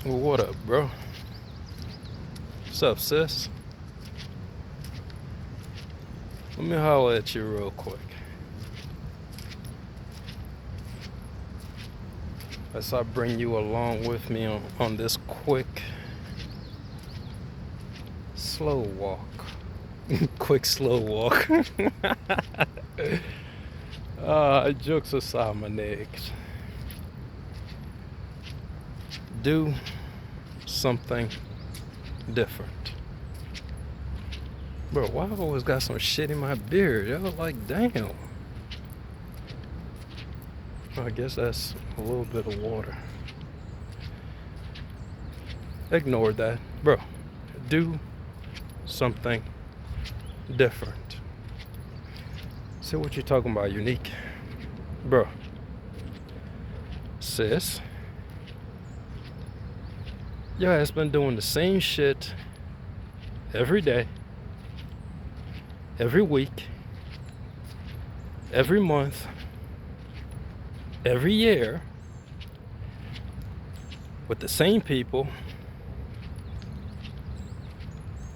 Well, what up, bro? What's up, sis? Let me holler at you real quick. As I bring you along with me on this quick, slow walk. Quick, slow walk. Jokes aside, my niggas. Do something different. Bro, why I've always got some shit in my beard? Y'all like, damn. I guess that's a little bit of water. Ignore that. Bro, do something different. See what you're talking about, unique. Bro. Sis. Your ass been doing the same shit every day, every week, every month, every year, with the same people,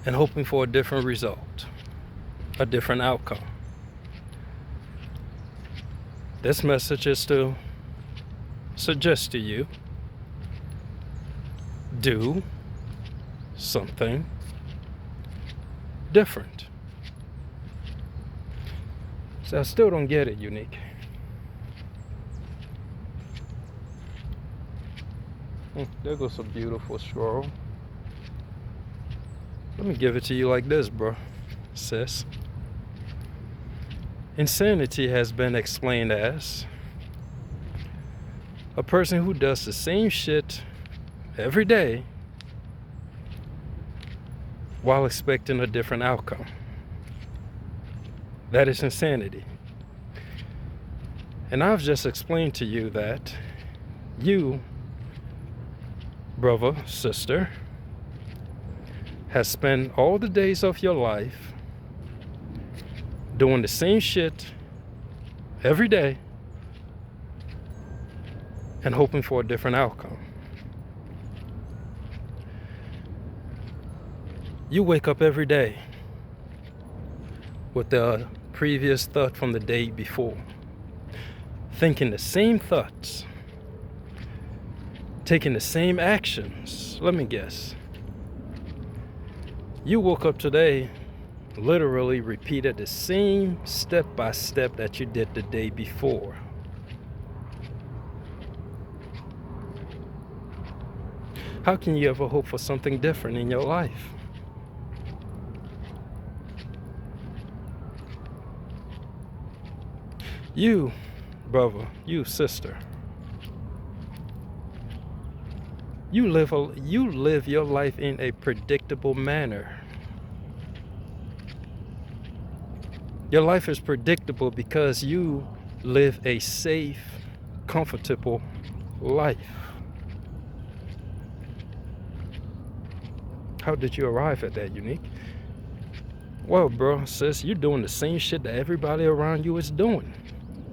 and hoping for a different result, a different outcome. This message is to suggest to you, do something different. So I still don't get it, unique. There goes a beautiful stroll. Let me give it to you like this, bro, sis. Insanity has been explained as a person who does the same shit every day while expecting a different outcome. That is insanity. And I've just explained to you that you, brother, sister, has spent all the days of your life doing the same shit every day and hoping for a different outcome. You wake up every day with the previous thought from the day before, thinking the same thoughts, taking the same actions. Let me guess. You woke up today, literally repeated the same step by step that you did the day before. How can you ever hope for something different in your life? You, brother, you, sister, you live your life in a predictable manner. Your life is predictable because you live a safe, comfortable life. How did you arrive at that, unique? Well, bro, sis, you're doing the same shit that everybody around you is doing.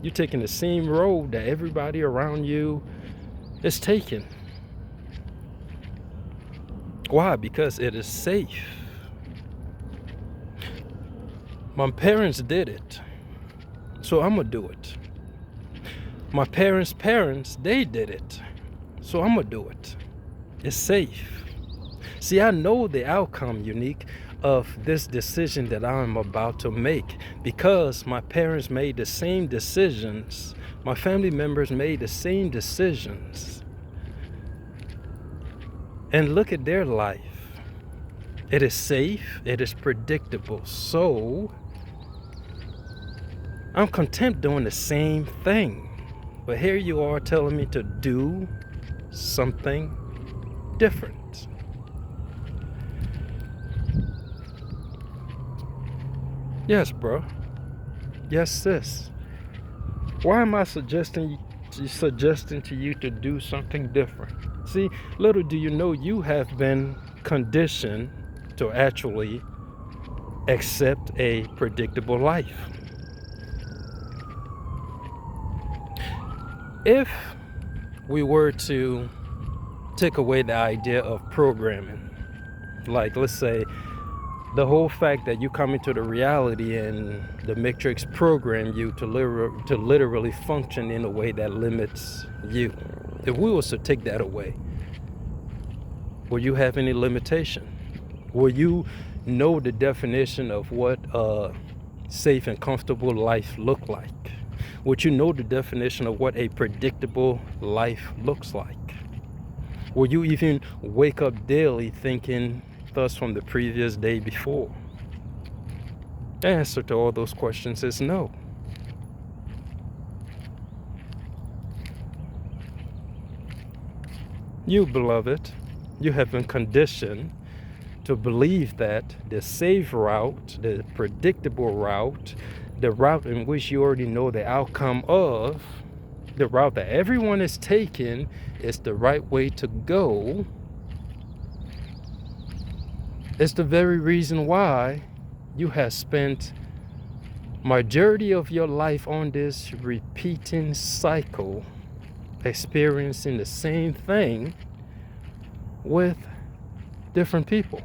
You're taking the same road that everybody around you is taking. Why? Because it is safe. My parents did it, so I'm gonna do it. My parents, they did it, so I'm gonna do it. It's safe. See, I know the outcome, unique, of this decision that I'm about to make because my parents made the same decisions. My family members made the same decisions. And look at their life. It is safe. It is predictable. So I'm content doing the same thing. But here you are telling me to do something different. Yes, bro. Yes, sis. Why am I suggesting to you to do something different? See, little do you know, you have been conditioned to actually accept a predictable life. If we were to take away the idea of programming. Like, let's say the whole fact that you come into the reality and the matrix program you to literally function in a way that limits you. If we was to take that away, will you have any limitation? Will you know the definition of what a safe and comfortable life look like? Would you know the definition of what a predictable life looks like? Will you even wake up daily thinking thus from the previous day before? The answer to all those questions is no. You, beloved, you have been conditioned to believe that the safe route, the predictable route, the route in which you already know the outcome of, the route that everyone is taking is the right way to go. It's the very reason why you have spent majority of your life on this repeating cycle, experiencing the same thing with different people.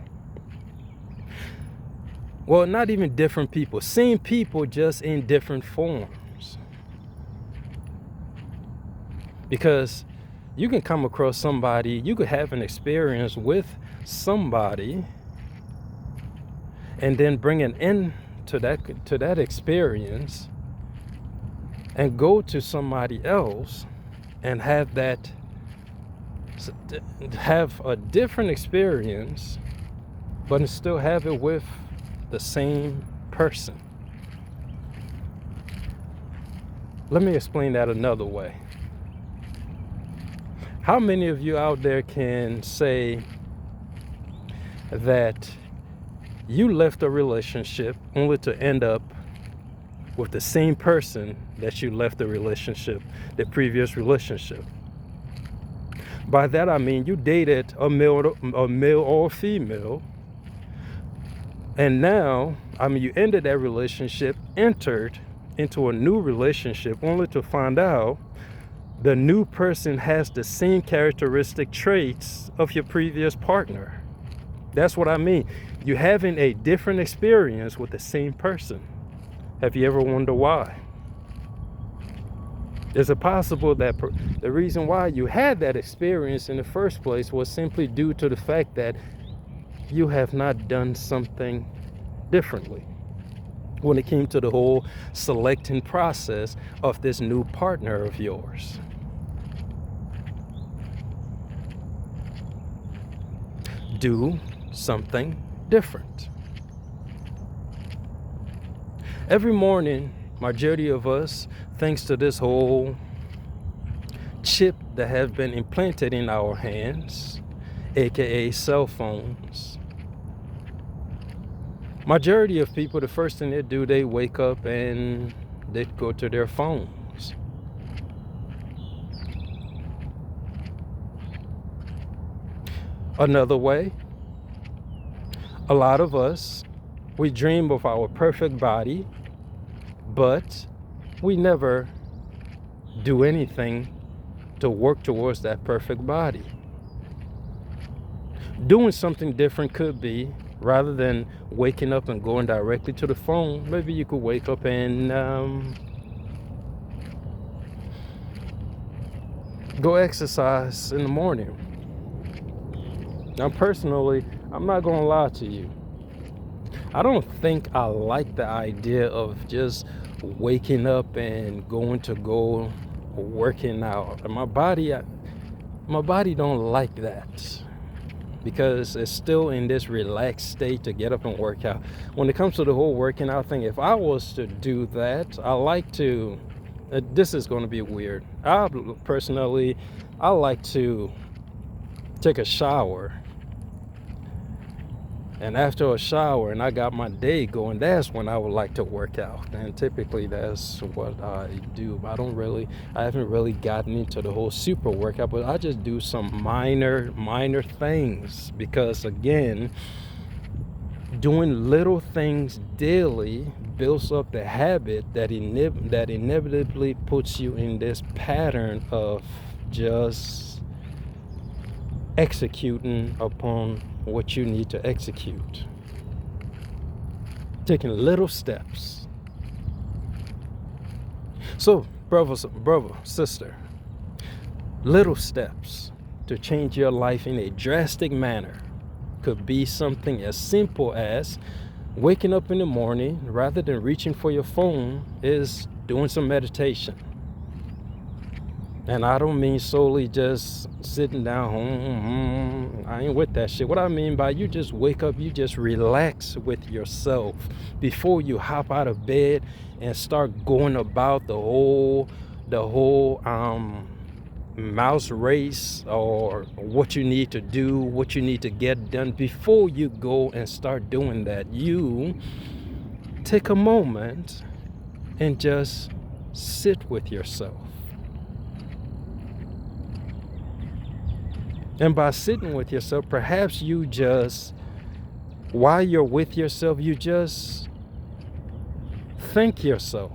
Well, not even different people, same people, just in different forms. Because you can come across somebody, you could have an experience with somebody and then bring an end to that experience and go to somebody else and have a different experience, but still have it with the same person. Let me explain that another way. How many of you out there can say that you left a relationship only to end up with the same person that you left the previous relationship? By that I mean you dated a male or a female, and now, you ended that relationship, entered into a new relationship, only to find out the new person has the same characteristic traits of your previous partner. That's what I mean. You're having a different experience with the same person. Have you ever wondered why? Is it possible that the reason why you had that experience in the first place was simply due to the fact that you have not done something differently when it came to the whole selecting process of this new partner of yours? Do something different. Every morning, majority of us, thanks to this whole chip that has been implanted in our hands, aka cell phones, majority of people, the first thing they do, they wake up and they go to their phones. Another way, a lot of us, we dream of our perfect body, but we never do anything to work towards that perfect body. Doing something different could be, rather than waking up and going directly to the phone, maybe you could wake up and go exercise in the morning. Now, personally, I'm not gonna lie to you, I don't think I like the idea of just waking up and go working out. My body don't like that, because it's still in this relaxed state to get up and work out. When it comes to the whole working out thing, if I was to do that, I like to, this is going to be weird. I like to take a shower. And after a shower and I got my day going, that's when I would like to work out. And typically that's what I do. I haven't really gotten into the whole super workout, but I just do some minor things. Because again, doing little things daily builds up the habit that inevitably puts you in this pattern of just executing upon what you need to execute. Taking little steps. So, brother, sister, little steps to change your life in a drastic manner could be something as simple as waking up in the morning, rather than reaching for your phone, is doing some meditation. And I don't mean solely just sitting down, I ain't with that shit. What I mean by you just wake up, you just relax with yourself before you hop out of bed and start going about the whole mouse race, or what you need to do, what you need to get done. Before you go and start doing that, you take a moment and just sit with yourself. And by sitting with yourself, perhaps you just, while you're with yourself, you just thank yourself.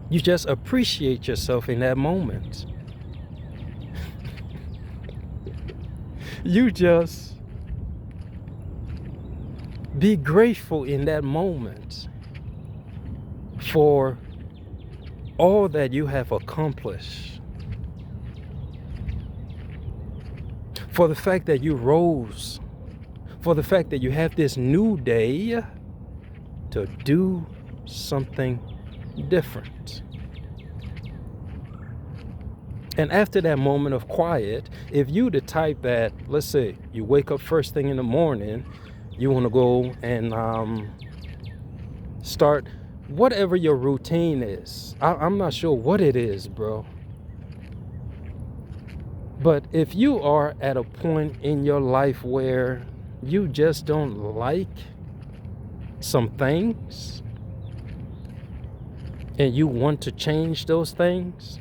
You just appreciate yourself in that moment. You just be grateful in that moment for all that you have accomplished. For the fact that you rose, for the fact that you have this new day to do something different. And after that moment of quiet, if you the type that, let's say, you wake up first thing in the morning, you want to go and start whatever your routine is. I'm not sure what it is, bro. But if you are at a point in your life where you just don't like some things and you want to change those things,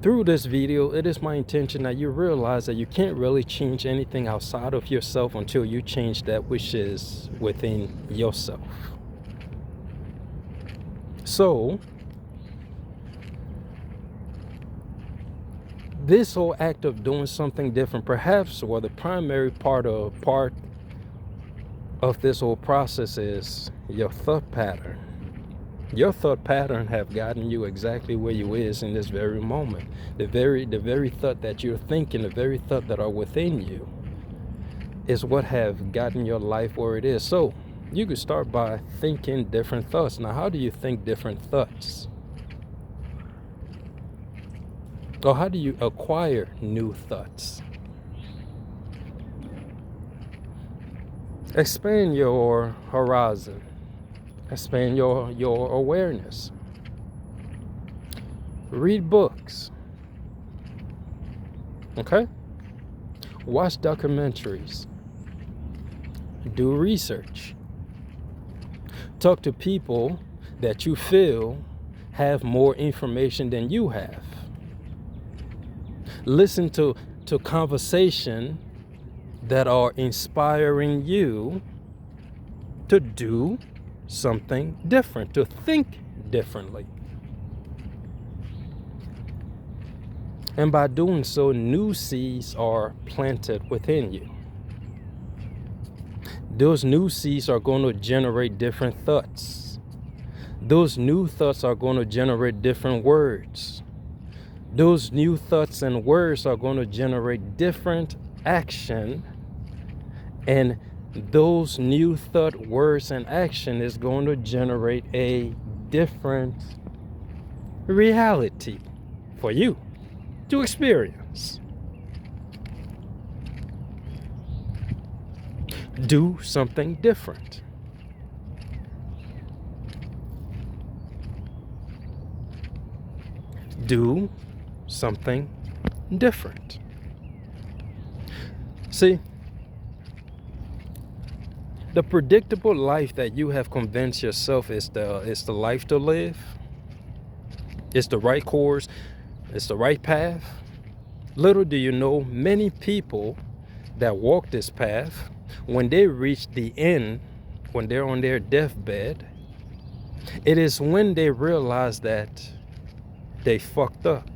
through this video, it is my intention that you realize that you can't really change anything outside of yourself until you change that which is within yourself. So, this whole act of doing something different, perhaps, or the primary part of this whole process is your thought pattern. Your thought pattern have gotten you exactly where you is in this very moment. The very thought that you're thinking, the very thought that are within you, is what have gotten your life where it is. So you could start by thinking different thoughts. Now, how do you think different thoughts? Or how do you acquire new thoughts? Expand your horizon. Expand your awareness. Read books. Okay? Watch documentaries. Do research. Talk to people that you feel have more information than you have. Listen to conversation that are inspiring you to do something different, to think differently. And by doing so, new seeds are planted within you. Those new seeds are going to generate different thoughts. Those new thoughts are going to generate different words. Those new thoughts and words are going to generate different action. And those new thought, words, and action is going to generate a different reality for you to experience. Do something different. Do something different. See, the predictable life that you have convinced yourself is the life to live, it's the right course, it's the right path. Little do you know, many people that walk this path, when they reach the end, when they're on their deathbed, it is when they realize that they fucked up.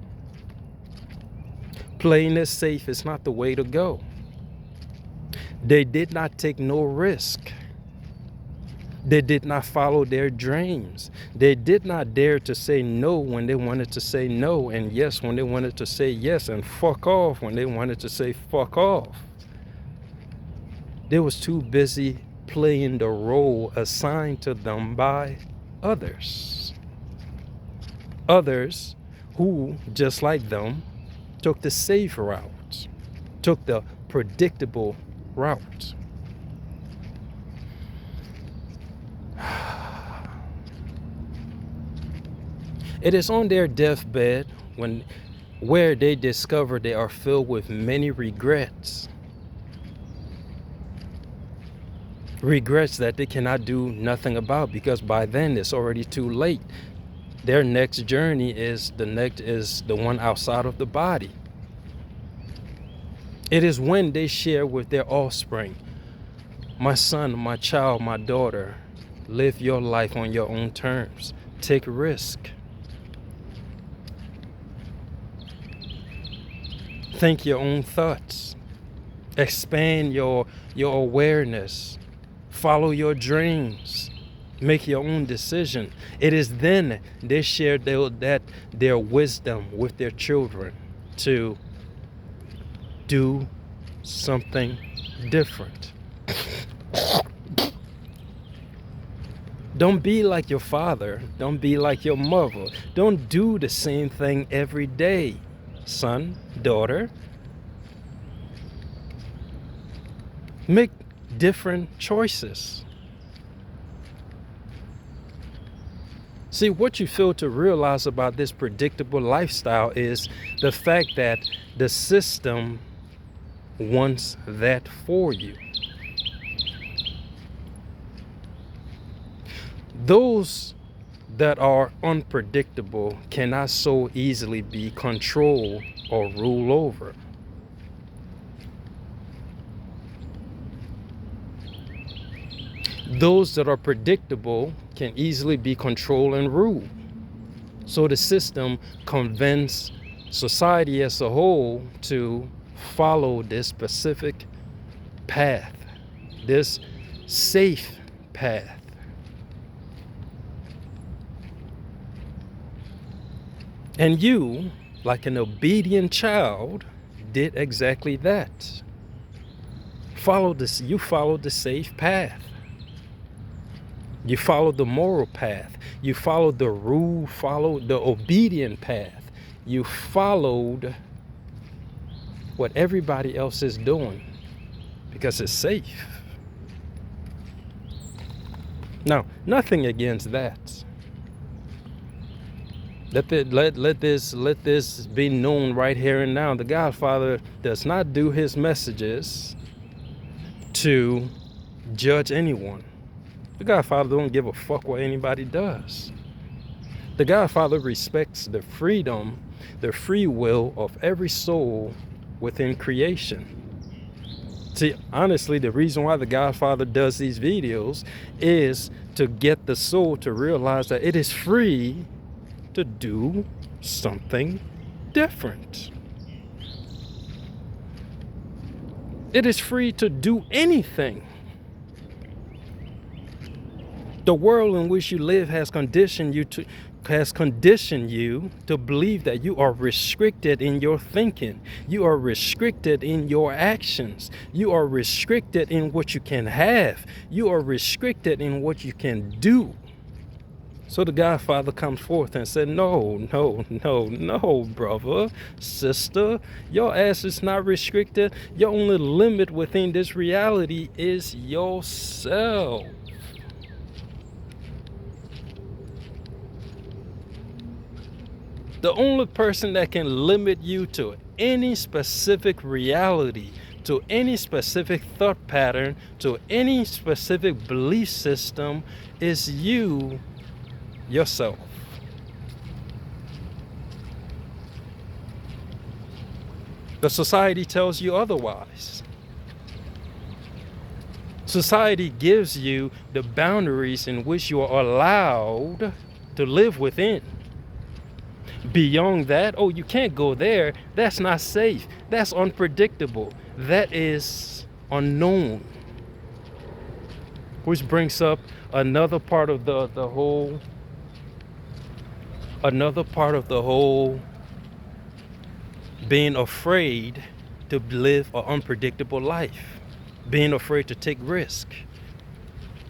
Playing it safe is not the way to go. They did not take no risk. They did not follow their dreams. They did not dare to say no when they wanted to say no, and yes when they wanted to say yes, and fuck off when they wanted to say fuck off. They was too busy playing the role assigned to them by others. Others who, just like them, took the safe route, took the predictable route. It is on their deathbed where they discover they are filled with many regrets. Regrets that they cannot do nothing about, because by then it's already too late. Their next journey is the one outside of the body. It is when they share with their offspring, my son, my child, my daughter, live your life on your own terms. Take risk. Think your own thoughts. Expand your awareness. Follow your dreams. Make your own decision. It is then they share their wisdom with their children to do something different. Don't be like your father. Don't be like your mother. Don't do the same thing every day, son, daughter. Make different choices. See, what you fail to realize about this predictable lifestyle is the fact that the system wants that for you. Those that are unpredictable cannot so easily be controlled or ruled over. Those that are predictable can easily be controlled and ruled. So the system convinces society as a whole to follow this specific path, this safe path. And you, like an obedient child, did exactly that. You followed the safe path. You followed the moral path. You followed the rule, followed the obedient path. You followed what everybody else is doing because it's safe. Now, nothing against that. Let this be known right here and now. The Godfather does not do his messages to judge anyone. The Godfather don't give a fuck what anybody does. The Godfather respects the freedom, the free will of every soul within creation. See, honestly, the reason why the Godfather does these videos is to get the soul to realize that it is free to do something different. It is free to do anything. The world in which you live has conditioned you to believe that you are restricted in your thinking. You are restricted in your actions. You are restricted in what you can have. You are restricted in what you can do. So the Godfather comes forth and said, no, brother, sister, your ass is not restricted. Your only limit within this reality is yourself. The only person that can limit you to any specific reality, to any specific thought pattern, to any specific belief system is you, yourself. The society tells you otherwise. Society gives you the boundaries in which you are allowed to live within. Beyond that, oh, you can't go there. That's not safe. That's unpredictable. That is unknown. Which brings up another part of another part of the whole being afraid to live an unpredictable life, being afraid to take risk.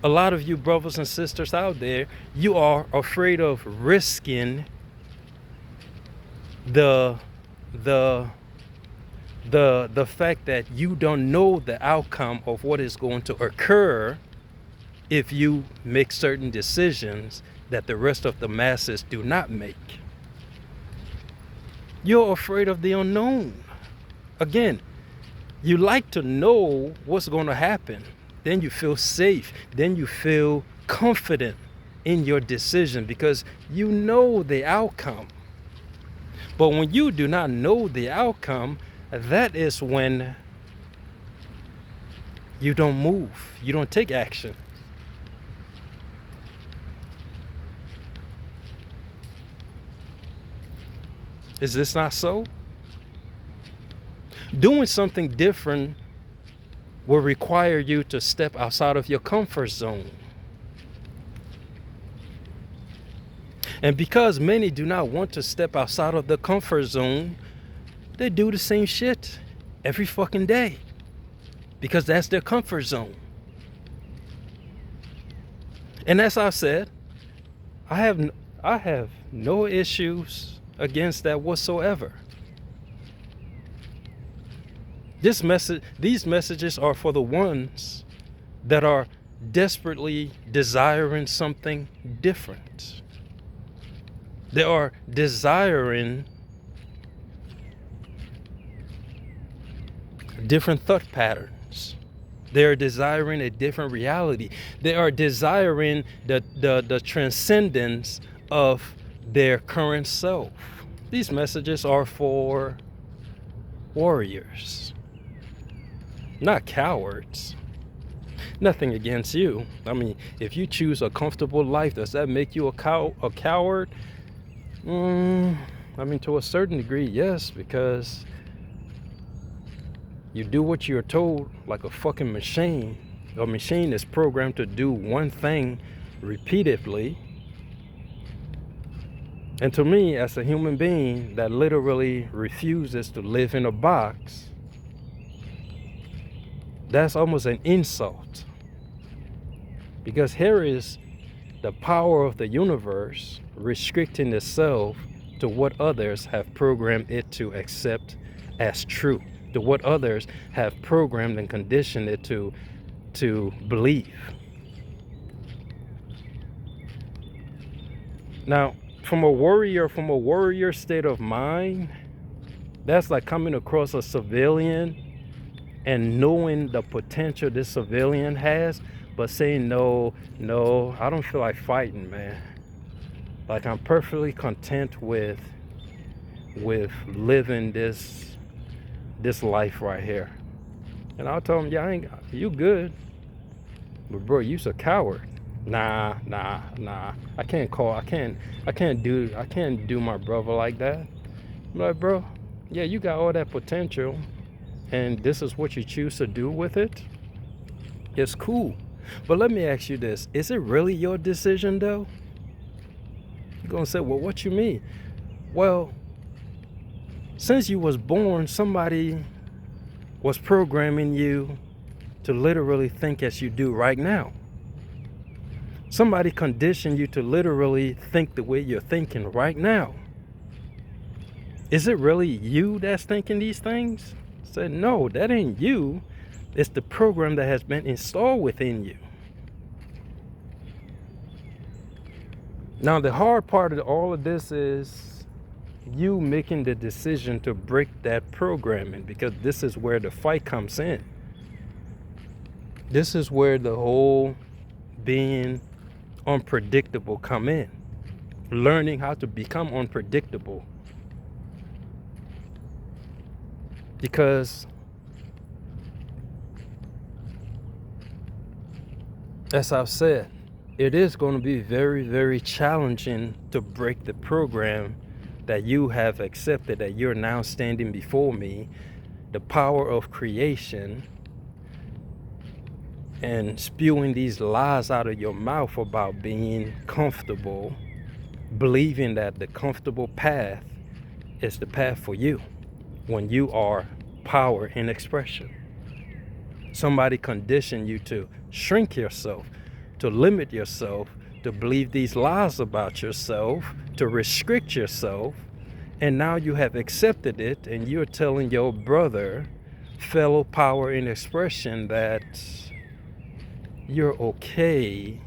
A lot of you brothers and sisters out there, you are afraid of risking the fact that you don't know the outcome of what is going to occur if you make certain decisions that the rest of the masses do not make. You're afraid of the unknown. Again, you like to know what's going to happen. Then you feel safe. Then you feel confident in your decision because you know the outcome. But when you do not know the outcome, that is when you don't move. You don't take action. Is this not so? Doing something different will require you to step outside of your comfort zone. And because many do not want to step outside of the comfort zone, they do the same shit every fucking day because that's their comfort zone. And as I said, I have no issues against that whatsoever. These messages are for the ones that are desperately desiring something different. They are desiring different thought patterns. They are desiring a different reality. They are desiring the transcendence of their current self. These messages are for warriors, not cowards. Nothing against you. I mean, if you choose a comfortable life, does that make you a coward? I mean, to a certain degree, yes, because you do what you're told like a fucking machine. A machine is programmed to do one thing repeatedly. And to me, as a human being that literally refuses to live in a box, that's almost an insult. Because here is the power of the universe restricting itself to what others have programmed it to accept as true, to what others have programmed and conditioned it to believe. Now, from a warrior state of mind, that's like coming across a civilian and knowing the potential this civilian has, but saying, no, I don't feel like fighting, man. Like, I'm perfectly content with living this life right here. And I'll tell him, yeah, you good, but bro, you's a coward. Nah. I can't do my brother like that. I'm like, bro, yeah, you got all that potential, and this is what you choose to do with it. It's cool. But let me ask you this. Is it really your decision, though? You're going to say, well, what you mean? Well, since you was born, somebody was programming you to literally think as you do right now. Somebody conditioned you to literally think the way you're thinking right now. Is it really you that's thinking these things? I said, no, that ain't you. It's the program that has been installed within you. Now, the hard part of all of this is you making the decision to break that programming, because this is where the fight comes in. This is where the whole being unpredictable come in. Learning how to become unpredictable. Because as I've said, it is going to be very, very challenging to break the program that you have accepted, that you're now standing before me, the power of creation, and spewing these lies out of your mouth about being comfortable, believing that the comfortable path is the path for you when you are power in expression. Somebody conditioned you to shrink yourself, to limit yourself, to believe these lies about yourself, to restrict yourself, and now you have accepted it, and you're telling your brother, fellow power in expression, that you're okay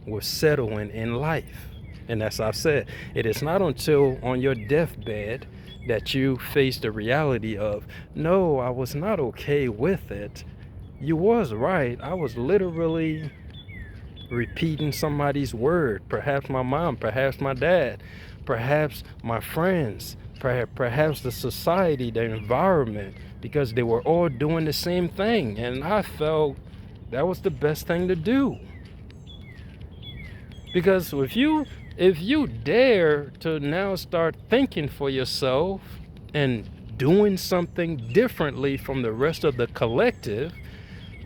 with settling in life. And as I've said, it is not until on your deathbed that you face the reality of, no, I was not okay with it. You was right. I was literally repeating somebody's word. Perhaps my mom, perhaps my dad, perhaps my friends, perhaps the society, the environment, because they were all doing the same thing. And I felt that was the best thing to do. Because if you dare to now start thinking for yourself and doing something differently from the rest of the collective,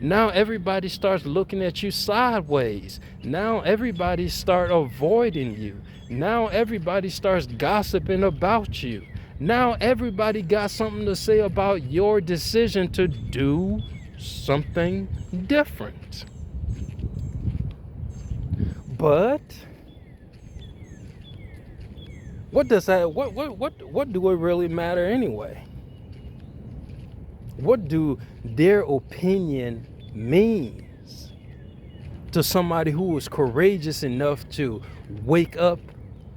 now everybody starts looking at you sideways. Now everybody start avoiding you. Now everybody starts gossiping about you. Now everybody got something to say about your decision to do something different. But what does that what do it really matter anyway? What do their opinion means to somebody who is courageous enough to wake up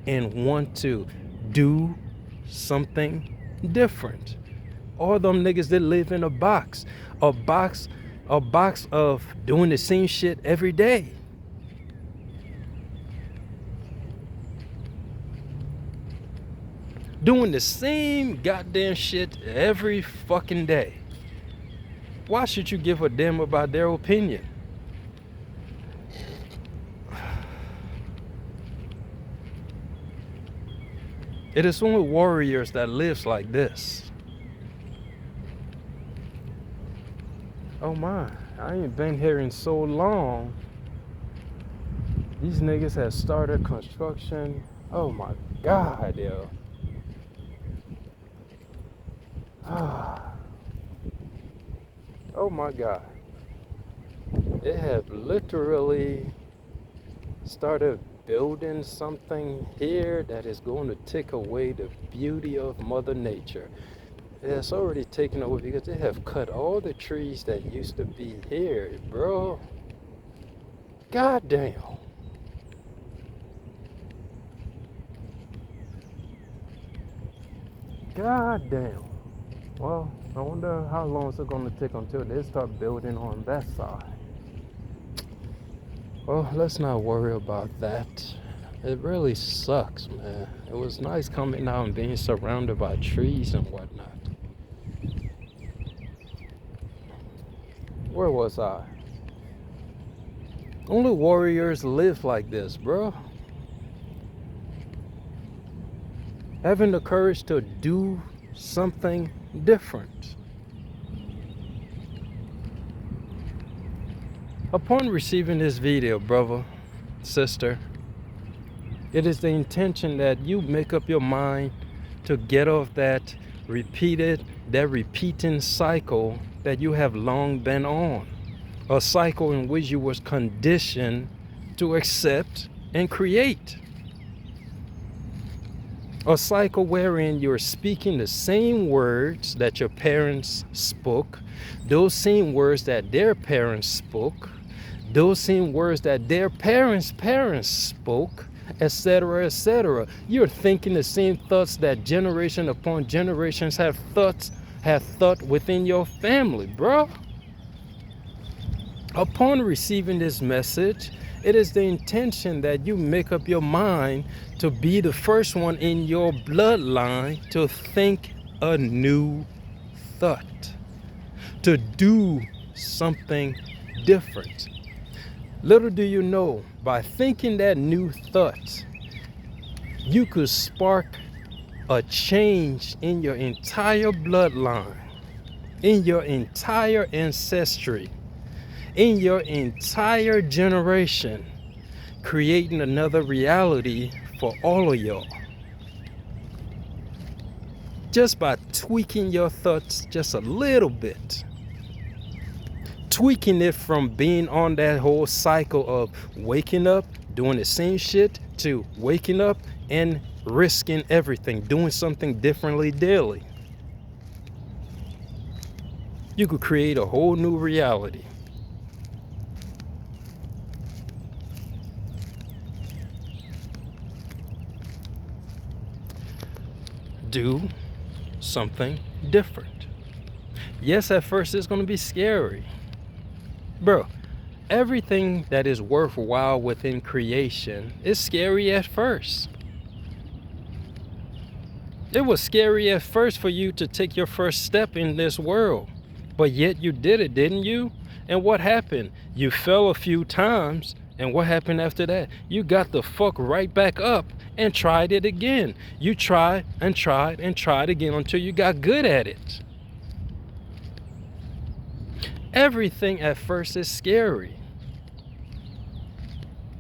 and want to do something different? All them niggas that live in a box of doing the same shit every day. Doing the same goddamn shit every fucking day. Why should you give a damn about their opinion? It is only warriors that lives like this. Oh my, I ain't been here in so long. These niggas have started construction. Oh my God, yo. Oh my God. They have literally started building something here that is going to take away the beauty of Mother Nature. It's already taken away because they have cut all the trees that used to be here, bro. God damn. God damn. Well, I wonder how long it's going to take until they start building on that side. Well, let's not worry about that. It really sucks, man. It was nice coming out and being surrounded by trees and whatnot. Where was I? Only warriors live like this, bro. Having the courage to do something different. Upon receiving this video, brother, sister, it is the intention that you make up your mind to get off that repeating cycle that you have long been on. A cycle in which you was conditioned to accept and create. A cycle wherein you're speaking the same words that your parents spoke, those same words that their parents spoke, those same words that their parents' spoke, etc., etc. You're thinking the same thoughts that generation upon generations have thought within your family, bro. Upon receiving this message, it is the intention that you make up your mind to be the first one in your bloodline to think a new thought, to do something different. Little do you know, by thinking that new thought, you could spark a change in your entire bloodline, in your entire ancestry, in your entire generation, creating another reality for all of y'all. Just by tweaking your thoughts just a little bit. Tweaking it from being on that whole cycle of waking up, doing the same shit, to waking up and risking everything, doing something differently daily. You could create a whole new reality. Do something different. Yes, at first it's going to be scary. Bro, everything that is worthwhile within creation is scary at first. It was scary at first for you to take your first step in this world. But yet you did it, didn't you? And what happened? You fell a few times. And what happened after that? You got the fuck right back up and tried it again. You tried and tried and tried again until you got good at it. Everything at first is scary.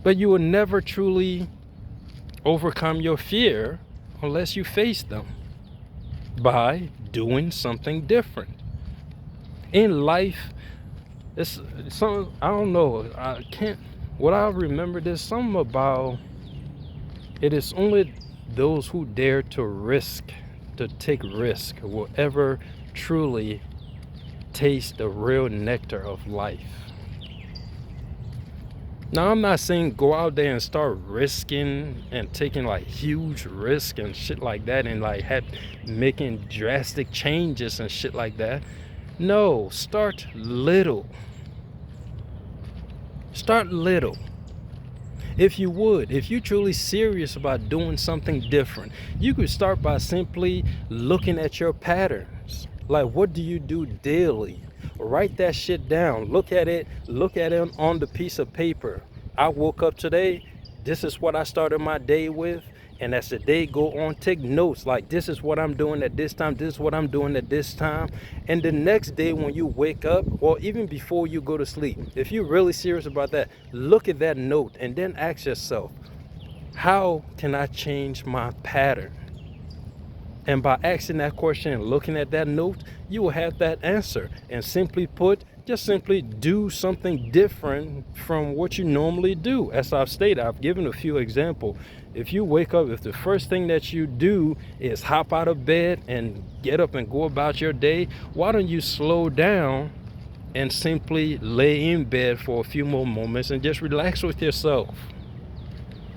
But you will never truly overcome your fear unless you face them by doing something different. In life, it's something, I don't know, what I remember, there's something about, it is only those who dare to take risk, will ever truly taste the real nectar of life. Now, I'm not saying go out there and start risking and taking like huge risk and shit like that and like making drastic changes and shit like that. No, start little. Start little. If you're truly serious about doing something different, you could start by simply looking at your patterns. Like, what do you do daily? Write that shit down. Look at it on the piece of paper. I woke up today, this is what I started my day with. And as the day go on, take notes. Like, this is what I'm doing at this time. This is what I'm doing at this time. And the next day when you wake up, or even before you go to sleep, if you're really serious about that, look at that note and then ask yourself, how can I change my pattern? And by asking that question and looking at that note, you will have that answer. And simply put, just simply do something different from what you normally do. As I've stated, I've given a few examples. If you wake up, if the first thing that you do is hop out of bed and get up and go about your day, why don't you slow down and simply lay in bed for a few more moments and just relax with yourself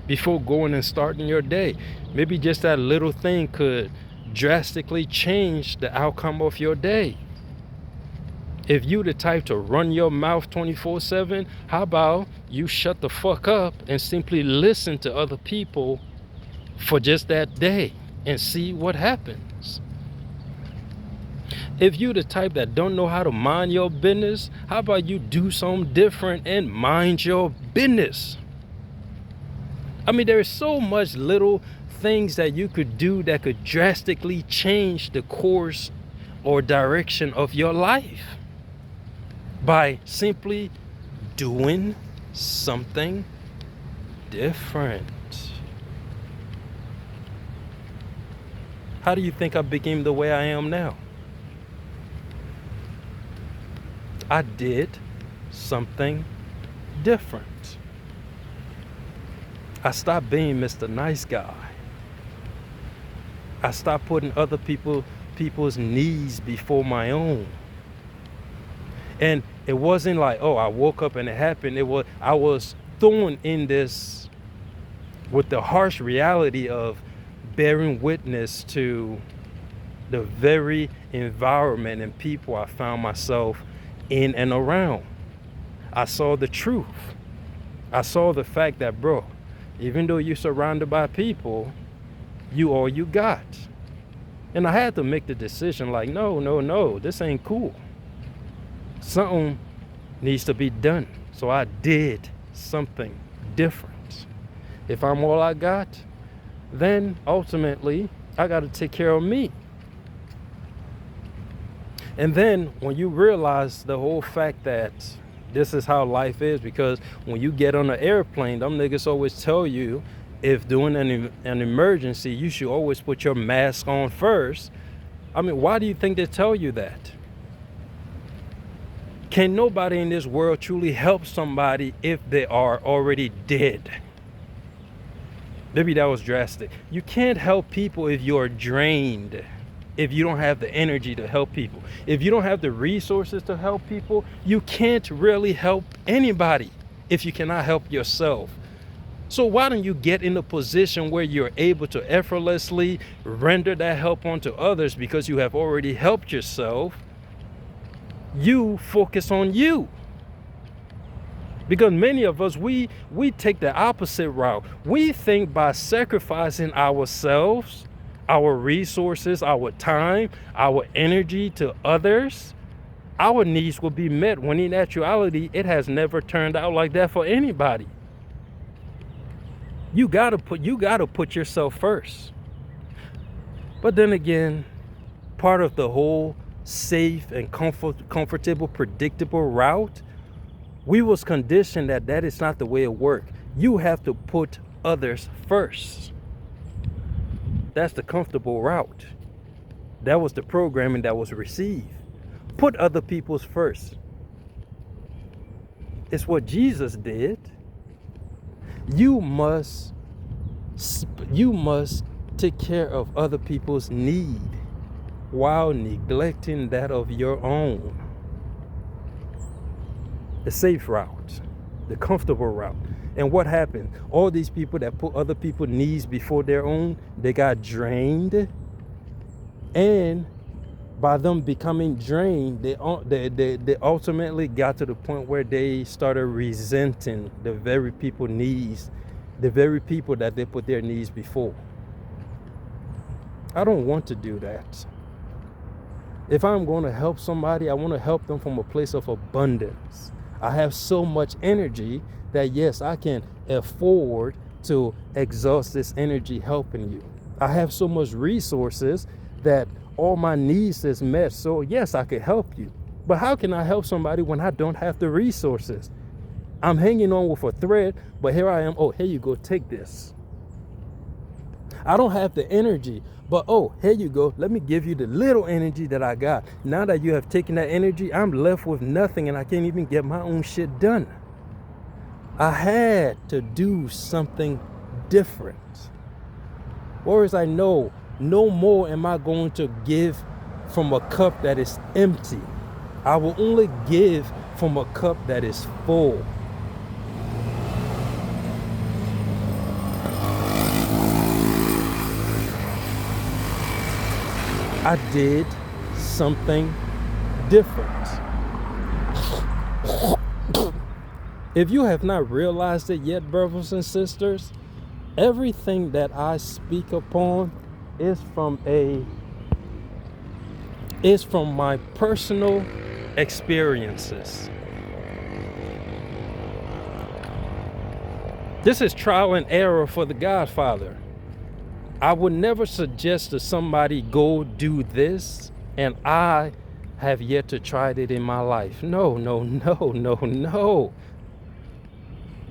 before going and starting your day? Maybe just that little thing could drastically change the outcome of your day. If you the type to run your mouth 24/7, how about you shut the fuck up and simply listen to other people for just that day and see what happens? If you the type that don't know how to mind your business, how about you do something different and mind your business? I mean, there is so much little things that you could do that could drastically change the course or direction of your life by simply doing something different. How do you think I became the way I am now? I did something different. I stopped being Mr. Nice Guy. I stopped putting other people's needs before my own. And it wasn't like, oh, I woke up and it happened. I was thrown in this with the harsh reality of bearing witness to the very environment and people I found myself in and around. I saw the truth. I saw the fact that, bro, even though you're surrounded by people, you all you got. And I had to make the decision like, no, this ain't cool. Something needs to be done. So I did something different. If I'm all I got, then ultimately I got to take care of me. And then when you realize the whole fact that this is how life is, because when you get on an airplane, them niggas always tell you if doing an emergency, you should always put your mask on first. I mean, why do you think they tell you that? Can nobody in this world truly help somebody if they are already dead? Maybe that was drastic. You can't help people if you're drained, if you don't have the energy to help people. If you don't have the resources to help people, you can't really help anybody if you cannot help yourself. So why don't you get in a position where you're able to effortlessly render that help onto others because you have already helped yourself? You focus on you. Because many of us, we take the opposite route. We think by sacrificing ourselves, our resources, our time, our energy to others, our needs will be met, when in actuality, it has never turned out like that for anybody. You gotta put yourself first. But then again, part of the whole safe and comfortable, predictable route, we was conditioned that is not the way it works. You have to put others first. That's the comfortable route. That was the programming that was received. Put other people's first. It's what Jesus did. You must take care of other people's need while neglecting that of your own. The safe route, the comfortable route. And what happened? All these people that put other people's needs before their own, they got drained. And by them becoming drained, they ultimately got to the point where they started resenting the very people needs, the very people that they put their needs before. I don't want to do that. If I'm going to help somebody, I want to help them from a place of abundance. I have so much energy that yes, I can afford to exhaust this energy helping you. I have so much resources that all my needs is met. So yes, I could help you. But how can I help somebody when I don't have the resources? I'm hanging on with a thread, but here I am. Oh, here you go. Take this. I don't have the energy, but oh, here you go. Let me give you the little energy that I got. Now that you have taken that energy, I'm left with nothing and I can't even get my own shit done. I had to do something different. Whereas I know no more am I going to give from a cup that is empty. I will only give from a cup that is full. I did something different. If you have not realized it yet, brothers and sisters, everything that I speak upon is from my personal experiences. This is trial and error for the Godfather. I would never suggest to somebody go do this and I have yet to try it in my life. No.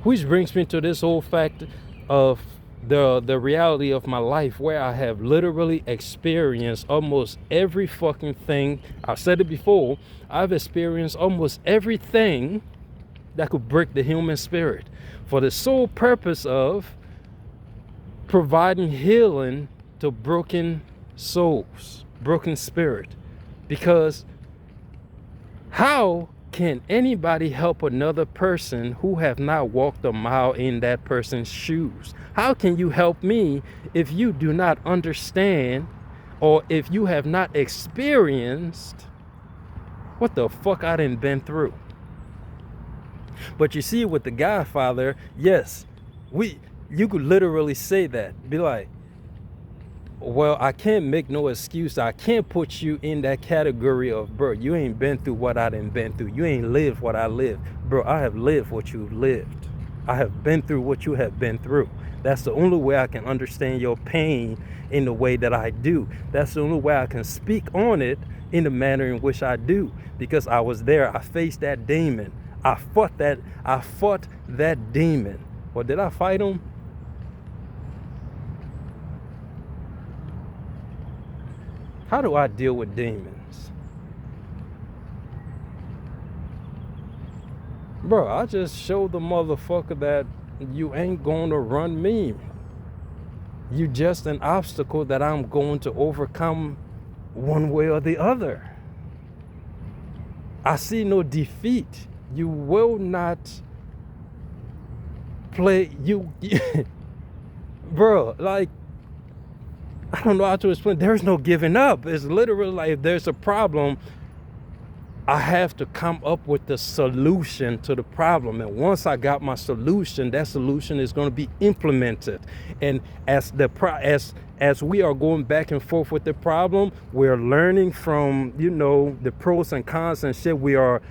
Which brings me to this whole fact of the reality of my life, where I have literally experienced almost every fucking thing. I've said it before. I've experienced almost everything that could break the human spirit for the sole purpose of providing healing to broken souls, broken spirit. Because how can anybody help another person who have not walked a mile in that person's shoes? How can you help me if you do not understand, or if you have not experienced what the fuck I done been through? But you see, with the Godfather, yes, you could literally say that. Be like, well, I can't make no excuse. I can't put you in that category of, bro, you ain't been through what I done been through. You ain't lived what I lived. Bro, I have lived what you've lived. I have been through what you have been through. That's the only way I can understand your pain in the way that I do. That's the only way I can speak on it in the manner in which I do, because I was there. I faced that demon. I fought that demon. Or did I fight him? How do I deal with demons? Bro, I just showed the motherfucker that you ain't gonna run me. You just an obstacle that I'm going to overcome one way or the other. I see no defeat. You will not play you. Bro, like, I don't know how to explain. There's no giving up. It's literally like, if there's a problem, I have to come up with the solution to the problem. And once I got my solution, that solution is going to be implemented. And as we are going back and forth with the problem, we're learning from, the pros and cons and shit. We are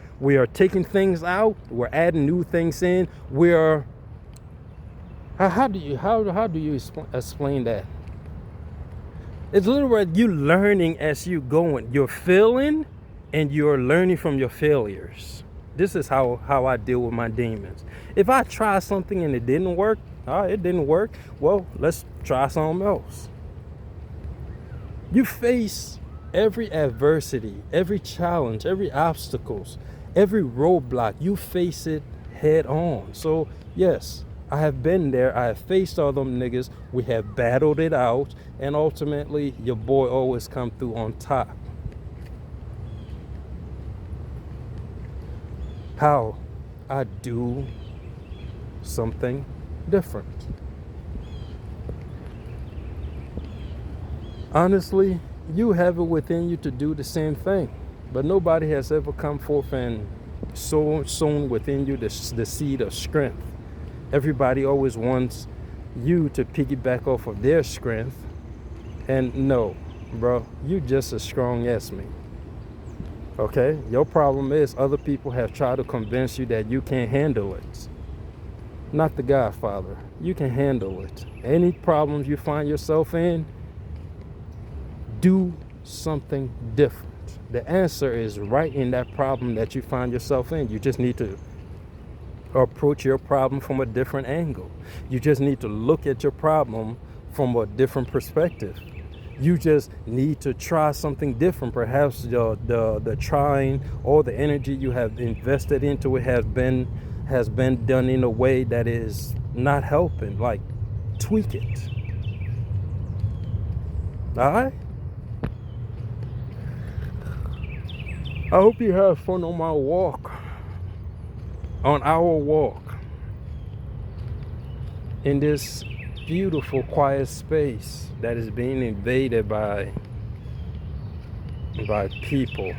taking things out. We're adding new things in. How do you explain that? It's literally you learning as you going. You're feeling and you're learning from your failures. This is how I deal with my demons. If I try something and it didn't work, it didn't work. Well, let's try something else. You face every adversity, every challenge, every obstacles, every roadblock. You face it head on. So yes, I have been there. I have faced all them niggas. We have battled it out. And ultimately, your boy always come through on top. How I do something different. Honestly, you have it within you to do the same thing. But nobody has ever come forth and sown within you the seed of strength. Everybody always wants you to piggyback off of their strength. And no, bro, you just as strong as me. Okay? Your problem is other people have tried to convince you that you can't handle it. Not the Godfather. You can handle it. Any problems you find yourself in, do something different. The answer is right in that problem that you find yourself in. You just need to approach your problem from a different angle. You just need to look at your problem from a different perspective. You just need to try something different. Perhaps the trying or the energy you have invested into it has been done in a way that is not helping. Like, tweak it. All right? I hope you have fun on our walk in this beautiful quiet space that is being invaded by people.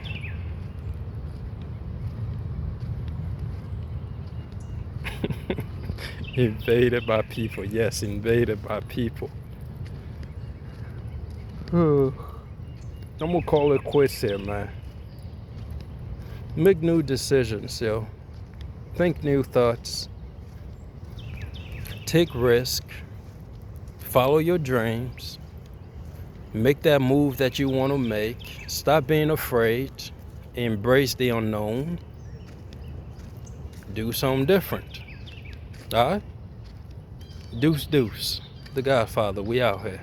Invaded by people. Yes, invaded by people. I'm gonna call it quits here, man. Make new decisions, yo. Think new thoughts. Take risk. Follow your dreams. Make that move that you want to make. Stop being afraid. Embrace the unknown. Do something different. All right? Deuce, deuce. The Godfather, we out here.